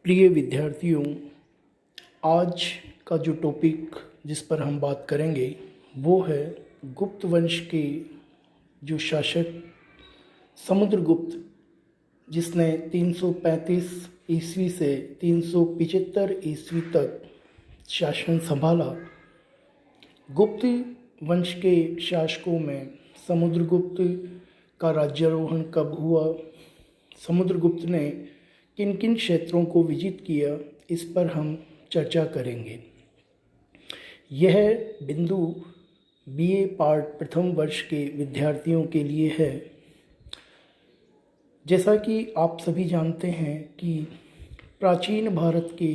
प्रिय विद्यार्थियों, आज का जो टॉपिक जिस पर हम बात करेंगे वो है गुप्त वंश के जो शासक समुद्रगुप्त, जिसने 335 ईस्वी से 375 ईस्वी तक शासन संभाला। गुप्त वंश के शासकों में समुद्रगुप्त का राज्यारोहण कब हुआ, समुद्रगुप्त ने किन किन क्षेत्रों को विजित किया, इस पर हम चर्चा करेंगे। यह बिंदु बीए पार्ट प्रथम वर्ष के विद्यार्थियों के लिए है। जैसा कि आप सभी जानते हैं कि प्राचीन भारत के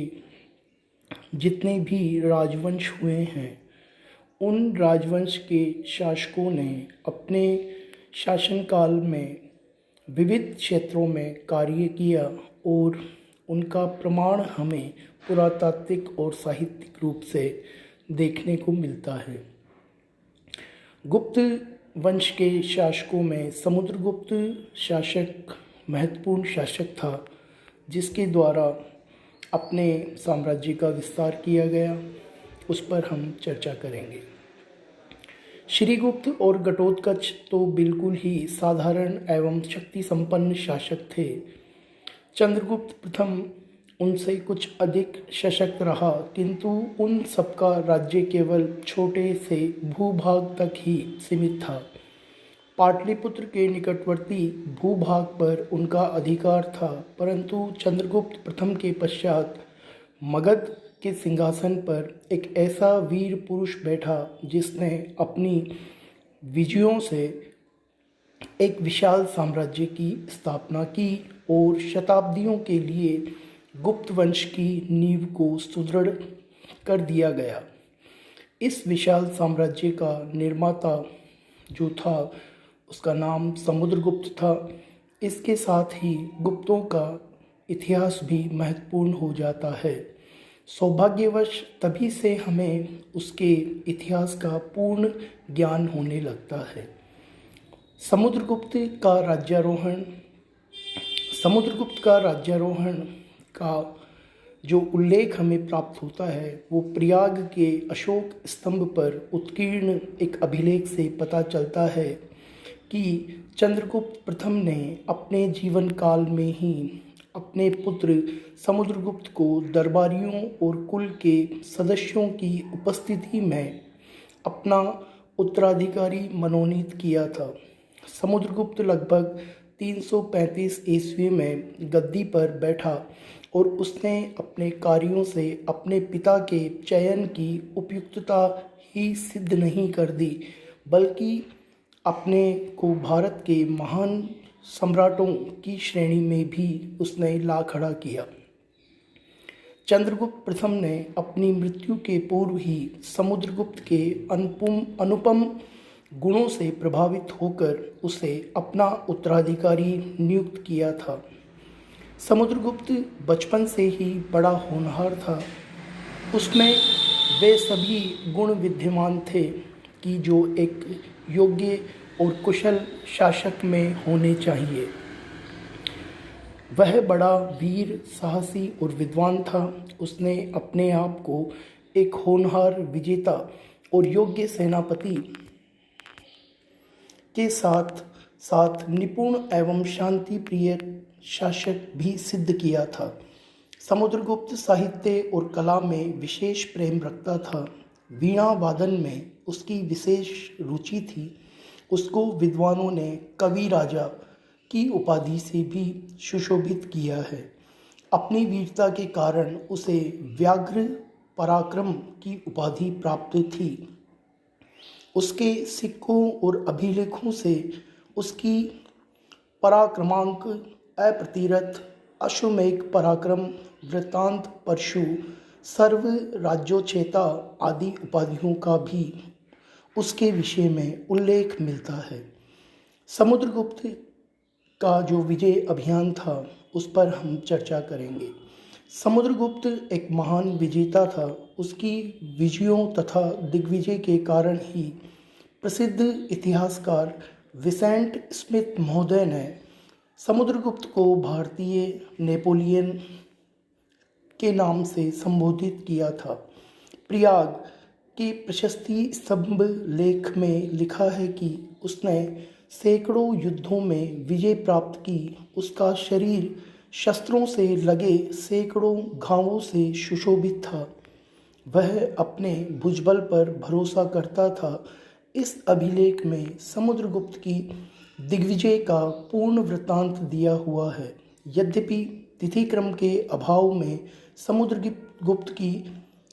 जितने भी राजवंश हुए हैं, उन राजवंश के शासकों ने अपने शासनकाल में विविध क्षेत्रों में कार्य किया और उनका प्रमाण हमें पुरातात्विक और साहित्यिक रूप से देखने को मिलता है। गुप्त वंश के शासकों में समुद्रगुप्त शासक महत्वपूर्ण शासक था, जिसके द्वारा अपने साम्राज्य का विस्तार किया गया। उस पर हम चर्चा करेंगे। श्रीगुप्त और घटोत्कच तो बिल्कुल ही साधारण एवं शक्ति संपन्न शासक थे। चंद्रगुप्त प्रथम उनसे कुछ अधिक सशक्त रहा, किंतु उन सबका राज्य केवल छोटे से भूभाग तक ही सीमित था। पाटलिपुत्र के निकटवर्ती भूभाग पर उनका अधिकार था, परंतु चंद्रगुप्त प्रथम के पश्चात मगध के सिंहासन पर एक ऐसा वीर पुरुष बैठा जिसने अपनी विजयों से एक विशाल साम्राज्य की स्थापना की और शताब्दियों के लिए गुप्त वंश की नींव को सुदृढ़ कर दिया गया। इस विशाल साम्राज्य का निर्माता जो था, उसका नाम समुद्रगुप्त था। इसके साथ ही गुप्तों का इतिहास भी महत्वपूर्ण हो जाता है। सौभाग्यवश तभी से हमें उसके इतिहास का पूर्ण ज्ञान होने लगता है। समुद्रगुप्त का राज्यारोहण का जो उल्लेख हमें प्राप्त होता है वो प्रयाग के अशोक स्तंभ पर उत्कीर्ण एक अभिलेख से पता चलता है कि चंद्रगुप्त प्रथम ने अपने जीवन काल में ही अपने पुत्र समुद्रगुप्त को दरबारियों और कुल के सदस्यों की उपस्थिति में अपना उत्तराधिकारी मनोनीत किया था। समुद्रगुप्त लगभग 335 ईस्वी में गद्दी पर बैठा और उसने अपने कार्यों से अपने पिता के चयन की उपयुक्तता ही सिद्ध नहीं कर दी, बल्कि अपने को भारत के महान सम्राटों की श्रेणी में भी उसने ला खड़ा किया। चंद्रगुप्त प्रथम ने अपनी मृत्यु के पूर्व ही समुद्रगुप्त के अनुपम गुणों से प्रभावित होकर उसे अपना उत्तराधिकारी नियुक्त किया था। समुद्रगुप्त बचपन से ही बड़ा होनहार था। उसमें वे सभी गुण विद्यमान थे कि जो एक योग्य और कुशल शासक में होने चाहिए। वह बड़ा वीर, साहसी और विद्वान था। उसने अपने आप को एक होनहार विजेता और योग्य सेनापति के साथ साथ निपुण एवं शांति प्रिय शासक भी सिद्ध किया था। समुद्रगुप्त साहित्य और कला में विशेष प्रेम रखता था। वीणा वादन में उसकी विशेष रुचि थी। उसको विद्वानों ने कवि राजा की उपाधि से भी सुशोभित किया है। अपनी वीरता के कारण उसे व्याघ्र पराक्रम की उपाधि प्राप्त थी। उसके सिक्कों और अभिलेखों से उसकी पराक्रमांक, अप्रतिरथ, अश्वमेघ पराक्रम, वृत्तांत, परशु, सर्व राज्योचेता आदि उपाधियों का भी उसके विषय में उल्लेख मिलता है। समुद्रगुप्त का जो विजय अभियान था उस पर हम चर्चा करेंगे। समुद्रगुप्त एक महान विजेता था। उसकी विजयों तथा दिग्विजय के कारण ही प्रसिद्ध इतिहासकार विसेंट स्मिथ महोदय ने समुद्रगुप्त को भारतीय नेपोलियन के नाम से संबोधित किया था। प्रयाग के प्रशस्ति स्तंभ लेख में लिखा है कि उसने सैकड़ों युद्धों में विजय प्राप्त की। उसका शरीर शस्त्रों से लगे सैकड़ों घावों से सुशोभित था। वह अपने भुजबल पर भरोसा करता था। इस अभिलेख में समुद्रगुप्त की दिग्विजय का पूर्ण वृत्तांत दिया हुआ है। यद्यपि तिथिक्रम के अभाव में समुद्रगुप्त की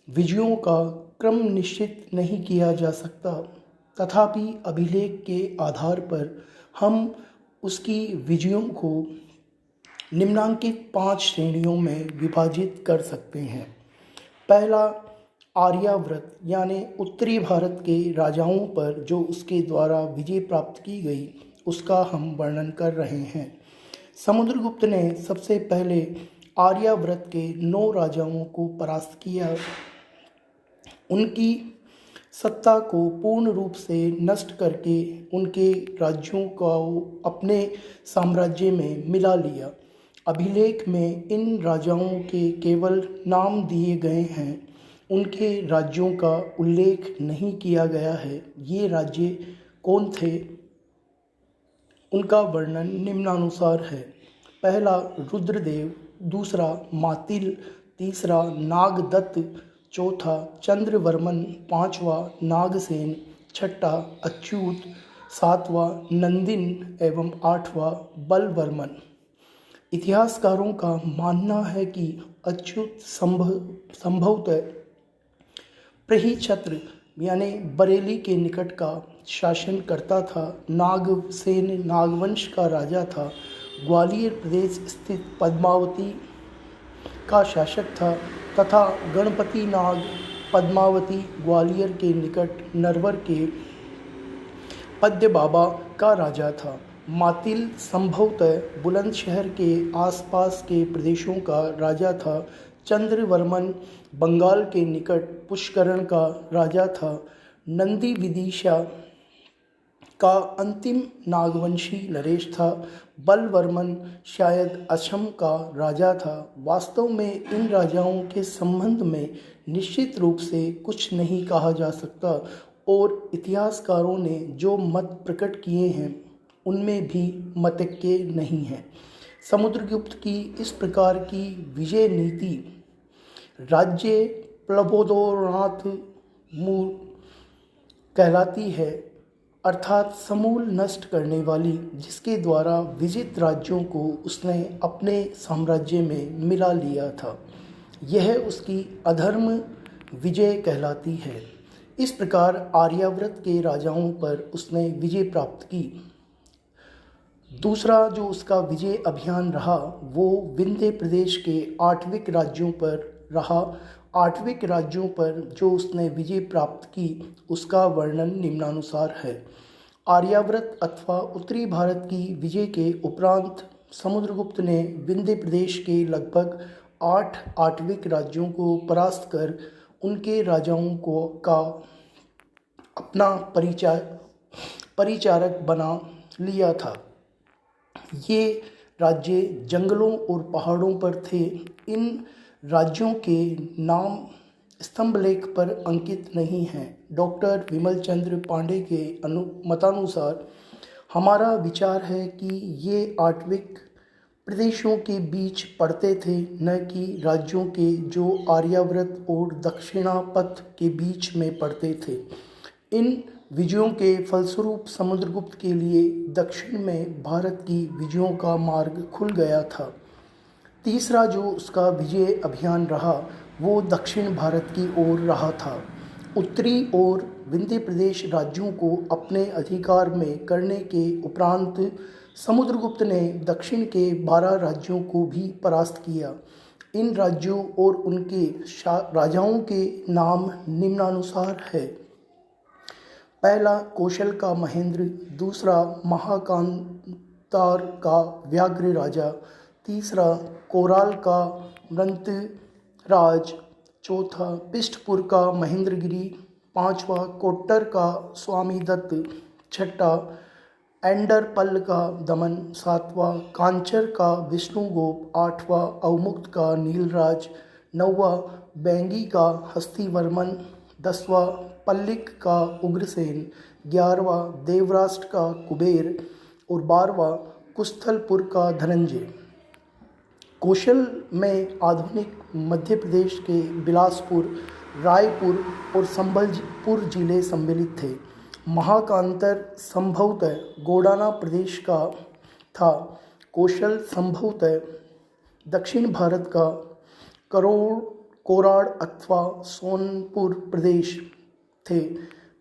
विजयों का क्रम निश्चित नहीं किया जा सकता, तथापि अभिलेख के आधार पर हम उसकी विजयों को निम्नांकित 5 श्रेणियों में विभाजित कर सकते हैं। पहला, आर्यावर्त यानी उत्तरी भारत के राजाओं पर जो उसके द्वारा विजय प्राप्त की गई, उसका हम वर्णन कर रहे हैं। समुद्रगुप्त ने सबसे पहले आर्यावर्त के 9 राजाओं को परास्त किया। उनकी सत्ता को पूर्ण रूप से नष्ट करके उनके राज्यों को अपने साम्राज्य में मिला लिया। अभिलेख में इन राजाओं के केवल नाम दिए गए हैं, उनके राज्यों का उल्लेख नहीं किया गया है। ये राज्य कौन थे, उनका वर्णन निम्नानुसार है। पहला रुद्रदेव, दूसरा मातिल, तीसरा नागदत्त, चौथा चंद्रवर्मन, पांचवा नागसेन, छठा अच्युत, सातवां नंदिन एवं आठवां बलवर्मन। इतिहासकारों का मानना है कि अच्युत संभवतः प्रहीछत्र यानी बरेली के निकट का शासन करता था। नागसेन नागवंश का राजा था। ग्वालियर प्रदेश स्थित पद्मावती का शासक था तथा गणपति नाग पद्मावती ग्वालियर के निकट नरवर के पद्य बाबा का राजा था। मातिल संभवतः बुलंदशहर के आसपास के प्रदेशों का राजा था। चंद्रवर्मन बंगाल के निकट पुष्करण का राजा था। नंदी विदिशा का अंतिम नागवंशी नरेश था। बलवर्मन शायद असम का राजा था। वास्तव में इन राजाओं के संबंध में निश्चित रूप से कुछ नहीं कहा जा सकता और इतिहासकारों ने जो मत प्रकट किए हैं उनमें भी मतैक्य नहीं है। समुद्रगुप्त की इस प्रकार की विजय नीति राज्य प्लवोदोरनाथ मूल कहलाती है, अर्थात समूल नष्ट करने वाली, जिसके द्वारा विजित राज्यों को उसने अपने साम्राज्य में मिला लिया था। यह उसकी अधर्म विजय कहलाती है। इस प्रकार आर्यावर्त के राजाओं पर उसने विजय प्राप्त की। दूसरा जो उसका विजय अभियान रहा वो विंध्य प्रदेश के आठविक राज्यों पर रहा। आठविक राज्यों पर जो उसने विजय प्राप्त की उसका वर्णन निम्नानुसार है। आर्यावर्त अथवा उत्तरी भारत की विजय के उपरांत समुद्रगुप्त ने विंध्य प्रदेश के लगभग 8 आठविक राज्यों को परास्त कर उनके राजाओं को का अपना परिचारक बना लिया था। ये राज्य जंगलों और पहाड़ों पर थे। इन राज्यों के नाम स्तंभलेख पर अंकित नहीं हैं। डॉक्टर विमल चंद्र पांडे के मतानुसार हमारा विचार है कि ये आठविक प्रदेशों के बीच पड़ते थे, न कि राज्यों के जो आर्यावर्त और दक्षिणापथ के बीच में पड़ते थे। इन विजयों के फलस्वरूप समुद्रगुप्त के लिए दक्षिण में भारत की विजयों का मार्ग खुल गया था। तीसरा जो उसका विजय अभियान रहा वो दक्षिण भारत की ओर रहा था। उत्तरी और विंध्य प्रदेश राज्यों को अपने अधिकार में करने के उपरांत समुद्रगुप्त ने दक्षिण के 12 राज्यों को भी परास्त किया। इन राज्यों और उनके राजाओं के नाम निम्नानुसार है। पहला कोशल का महेंद्र, दूसरा महाकांतार का व्याघ्र राजा, तीसरा कोराल का मृंतराज, चौथा पिष्टपुर का महेंद्रगिरी, पांचवा कोट्टर का स्वामीदत्त, छठा एंडरपल का दमन, सातवां कांचर का विष्णुगोप, आठवां अवमुक्त का नीलराज, 9वां बैंगी का हस्तिवर्मन, 10वां पल्लिक का उग्रसेन, 11वां देवराष्ट्र का कुबेर और 12वां कुस्थलपुर का धनंजय। कौशल में आधुनिक मध्य प्रदेश के बिलासपुर, रायपुर और संबलपुर जिले सम्मिलित थे। महाकांतर संभवतः गोंडाना प्रदेश का था। कौशल संभवतः दक्षिण भारत का कोराड़ अथवा सोनपुर प्रदेश थे।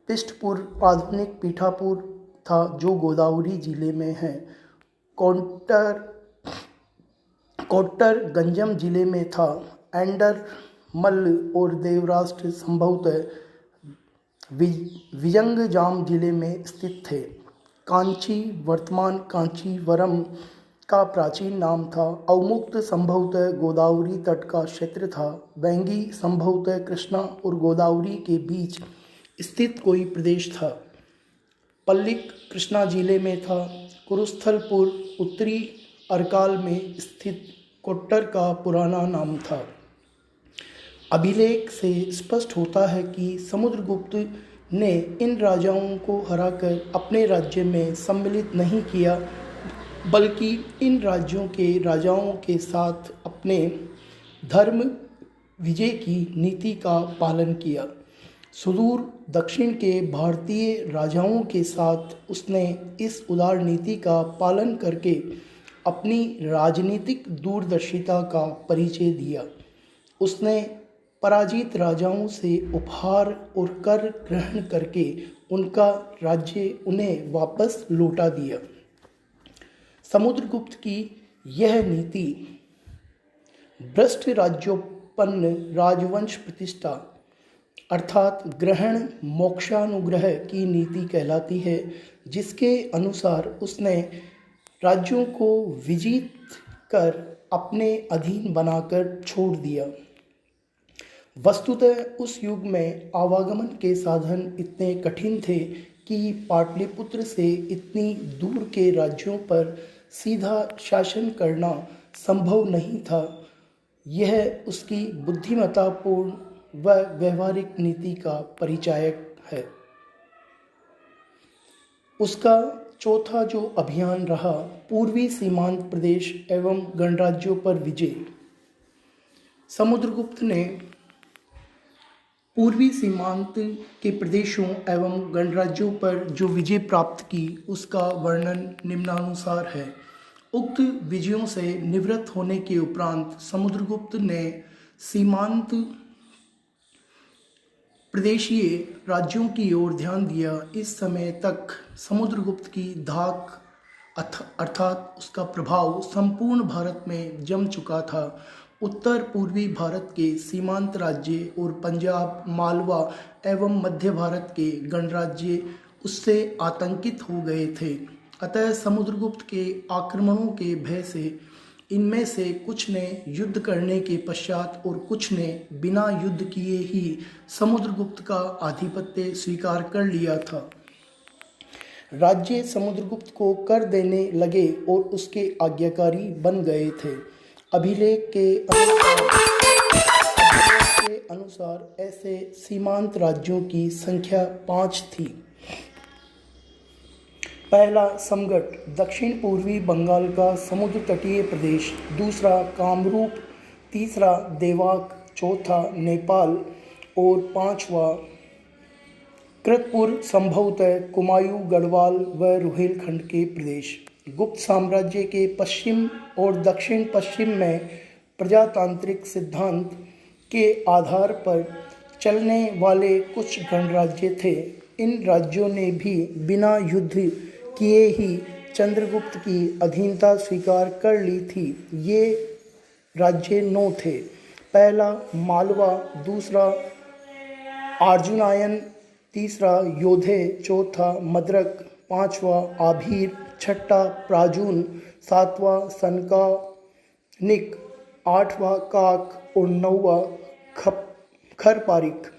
पिष्टपुर आधुनिक पीठापुर था जो गोदावरी जिले में है। कोट्टर गंजम जिले में था। एंडर मल्ल और देवराष्ट्र संभवतः विजंगजाम जिले में स्थित थे। कांची वर्तमान कांचीवरम का प्राचीन नाम था। अवमुक्त संभवतः गोदावरी तट का क्षेत्र था। बैंगी संभवतः कृष्णा और गोदावरी के बीच स्थित कोई प्रदेश था। पल्लिक कृष्णा जिले में था। कुरुस्थलपुर उत्तरी अरकाल में स्थित कोट्टर का पुराना नाम था। अभिलेख से स्पष्ट होता है कि समुद्रगुप्त ने इन राजाओं को हराकर अपने राज्य में सम्मिलित नहीं किया, बल्कि इन राज्यों के राजाओं के साथ अपने धर्म विजय की नीति का पालन किया। सुदूर दक्षिण के भारतीय राजाओं के साथ उसने इस उदार नीति का पालन करके अपनी राजनीतिक दूरदर्शिता का परिचय दिया। उसने पराजित राजाओं से उपहार और कर ग्रहण करके उनका राज्य उन्हें वापस लौटा दिया। समुद्रगुप्त की यह नीति भ्रष्ट राज्योत्पन्न राजवंश प्रतिष्ठा अर्थात ग्रहण मोक्षानुग्रह की नीति कहलाती है, जिसके अनुसार उसने राज्यों को विजित कर अपने अधीन बनाकर छोड़ दिया। वस्तुतः उस युग में आवागमन के साधन इतने कठिन थे कि पाटलिपुत्र से इतनी दूर के राज्यों पर सीधा शासन करना संभव नहीं था। यह उसकी बुद्धिमत्तापूर्ण व व्यवहारिक नीति का परिचायक है। उसका चौथा जो अभियान रहा, पूर्वी सीमांत प्रदेश एवं गणराज्यों पर विजय। समुद्रगुप्त ने पूर्वी सीमांत के प्रदेशों एवं गणराज्यों पर जो विजय प्राप्त की, उसका वर्णन निम्नानुसार है। उक्त विजयों से निवृत्त होने के उपरांत समुद्रगुप्त ने सीमांत प्रदेशीय राज्यों की ओर ध्यान दिया। इस समय तक समुद्रगुप्त की धाक अर्थात उसका प्रभाव संपूर्ण भारत में जम चुका था। उत्तर पूर्वी भारत के सीमांत राज्य और पंजाब, मालवा एवं मध्य भारत के गणराज्य उससे आतंकित हो गए थे। अतः समुद्रगुप्त के आक्रमणों के भय से इनमें से कुछ ने युद्ध करने के पश्चात और कुछ ने बिना युद्ध किए ही समुद्रगुप्त का आधिपत्य स्वीकार कर लिया था। राज्य समुद्रगुप्त को कर देने लगे और उसके आज्ञाकारी बन गए थे। अभिलेख के अनुसार ऐसे सीमांत राज्यों की संख्या 5 थी। पहला समगट दक्षिण पूर्वी बंगाल का समुद्र तटीय प्रदेश, दूसरा कामरूप, तीसरा देवाक, चौथा नेपाल और पांचवा कृतपुर संभवतः कुमायूं, गढ़वाल व रुहेलखंड के प्रदेश। गुप्त साम्राज्य के पश्चिम और दक्षिण पश्चिम में प्रजातांत्रिक सिद्धांत के आधार पर चलने वाले कुछ गणराज्य थे। इन राज्यों ने भी बिना युद्ध किए ही चंद्रगुप्त की अधीनता स्वीकार कर ली थी। ये राज्य 9 थे। पहला मालवा, दूसरा अर्जुनायन, तीसरा योधे, चौथा मद्रक, पांचवा आभीर, छठा प्राजून, सातवां सनकानिक, आठवां काक और नौवां खरपारिक।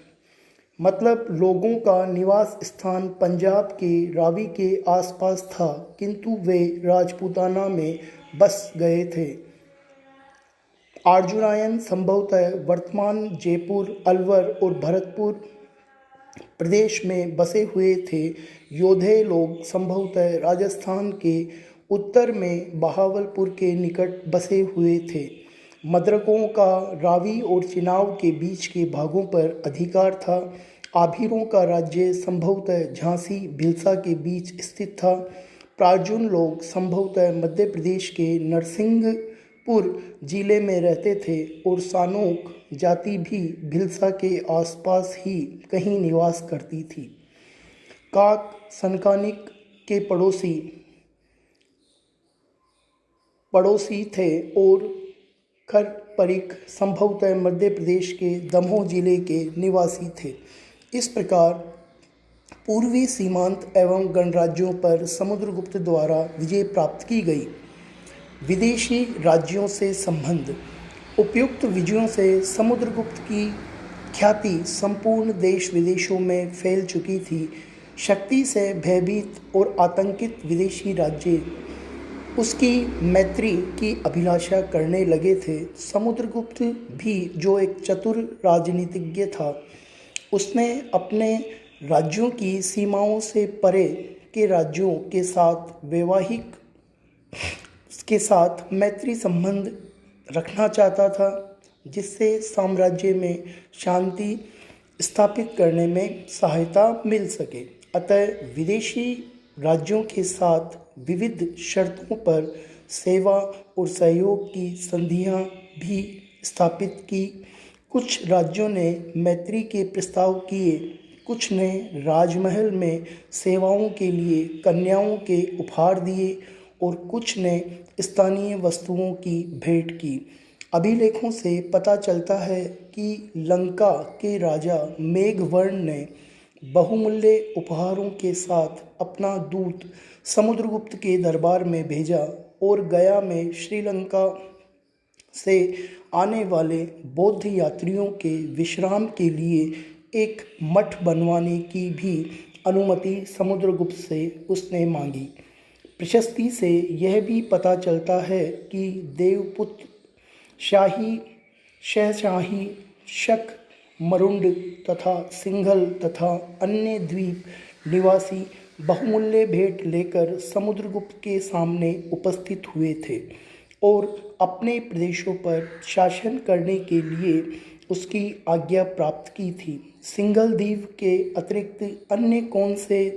मतलब लोगों का निवास स्थान पंजाब के रावी के आसपास था, किंतु वे राजपूताना में बस गए थे। अर्जुनायन संभवतः वर्तमान जयपुर, अलवर और भरतपुर प्रदेश में बसे हुए थे। योधे लोग संभवतः राजस्थान के उत्तर में बहावलपुर के निकट बसे हुए थे। मद्रकों का रावी और चिनाव के बीच के भागों पर अधिकार था। आभीरों का राज्य संभवतः झांसी भिलसा के बीच स्थित था। प्रार्जुन लोग संभवतः मध्य प्रदेश के नरसिंहपुर जिले में रहते थे और सानोक जाति भी भिलसा के आसपास ही कहीं निवास करती थी। काक सनकानिक के पड़ोसी थे और खरपरिक संभवतः मध्य प्रदेश के दमोह जिले के निवासी थे। इस प्रकार पूर्वी सीमांत एवं गणराज्यों पर समुद्रगुप्त द्वारा विजय प्राप्त की गई। विदेशी राज्यों से संबंध। उपयुक्त विजयों से समुद्रगुप्त की ख्याति संपूर्ण देश विदेशों में फैल चुकी थी। शक्ति से भयभीत और आतंकित विदेशी राज्य उसकी मैत्री की अभिलाषा करने लगे थे। समुद्रगुप्त भी जो एक चतुर राजनीतिज्ञ था, उसने अपने राज्यों की सीमाओं से परे के राज्यों के साथ मैत्री संबंध रखना चाहता था, जिससे साम्राज्य में शांति स्थापित करने में सहायता मिल सके। अतः विदेशी राज्यों के साथ विविध शर्तों पर सेवा और सहयोग की संधियां भी स्थापित की। कुछ राज्यों ने मैत्री के प्रस्ताव किए, कुछ ने राजमहल में सेवाओं के लिए कन्याओं के उपहार दिए और कुछ ने स्थानीय वस्तुओं की भेंट की। अभिलेखों से पता चलता है कि लंका के राजा मेघवर्ण ने बहुमूल्य उपहारों के साथ अपना दूत समुद्रगुप्त के दरबार में भेजा और गया में श्रीलंका से आने वाले बौद्ध यात्रियों के विश्राम के लिए एक मठ बनवाने की भी अनुमति समुद्रगुप्त से उसने मांगी। प्रशस्ति से यह भी पता चलता है कि देवपुत्र शहशाही शक मरुंड तथा सिंघल तथा अन्य द्वीप निवासी बहुमूल्य भेंट लेकर समुद्रगुप्त के सामने उपस्थित हुए थे और अपने प्रदेशों पर शासन करने के लिए उसकी आज्ञा प्राप्त की थी। सिंघल द्वीप के अतिरिक्त अन्य कौन से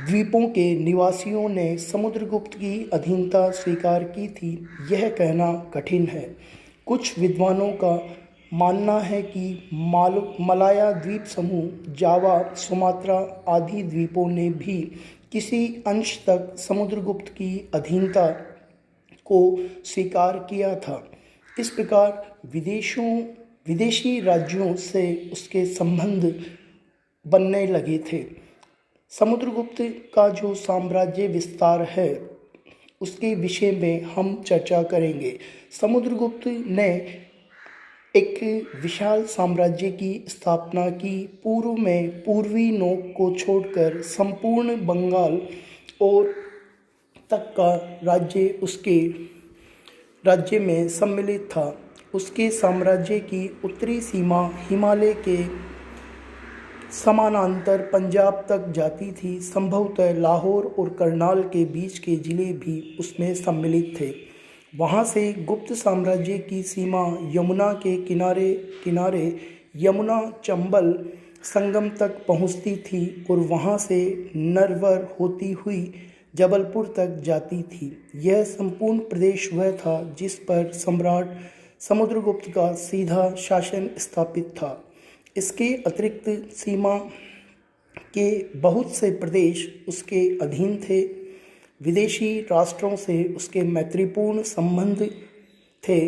द्वीपों के निवासियों ने समुद्रगुप्त की अधीनता स्वीकार की थी, यह कहना कठिन है। कुछ विद्वानों का मानना है कि मलाया द्वीप समूह, जावा, सुमात्रा आदि द्वीपों ने भी किसी अंश तक समुद्रगुप्त की अधीनता को स्वीकार किया था। इस प्रकार विदेशी राज्यों से उसके संबंध बनने लगे थे। समुद्रगुप्त का जो साम्राज्य विस्तार है, उसके विषय में हम चर्चा करेंगे। समुद्रगुप्त ने एक विशाल साम्राज्य की स्थापना की। पूर्व में पूर्वी नोक को छोड़कर संपूर्ण बंगाल और तक का राज्य उसके राज्य में सम्मिलित था। उसके साम्राज्य की उत्तरी सीमा हिमालय के समानांतर पंजाब तक जाती थी। संभवतः लाहौर और करनाल के बीच के जिले भी उसमें सम्मिलित थे। वहाँ से गुप्त साम्राज्य की सीमा यमुना के किनारे यमुना चंबल संगम तक पहुँचती थी और वहाँ से नरवर होती हुई जबलपुर तक जाती थी। यह संपूर्ण प्रदेश वह था जिस पर सम्राट समुद्रगुप्त का सीधा शासन स्थापित था। इसके अतिरिक्त सीमा के बहुत से प्रदेश उसके अधीन थे। विदेशी राष्ट्रों से उसके मैत्रीपूर्ण संबंध थे।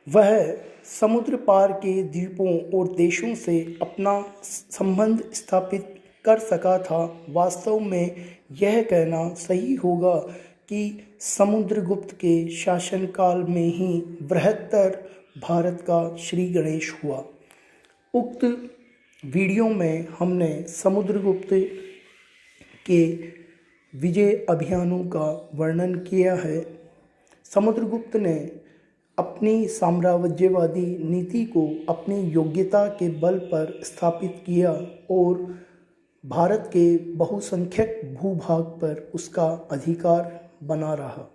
वह समुद्र पार के द्वीपों और देशों से अपना संबंध स्थापित कर सका था। वास्तव में यह कहना सही होगा कि समुद्रगुप्त के शासनकाल में ही बृहत्तर भारत का श्री गणेश हुआ। उक्त वीडियो में हमने समुद्रगुप्त के विजय अभियानों का वर्णन किया है। समुद्रगुप्त ने अपनी साम्राज्यवादी नीति को अपनी योग्यता के बल पर स्थापित किया और भारत के बहुसंख्यक भूभाग पर उसका अधिकार बना रहा।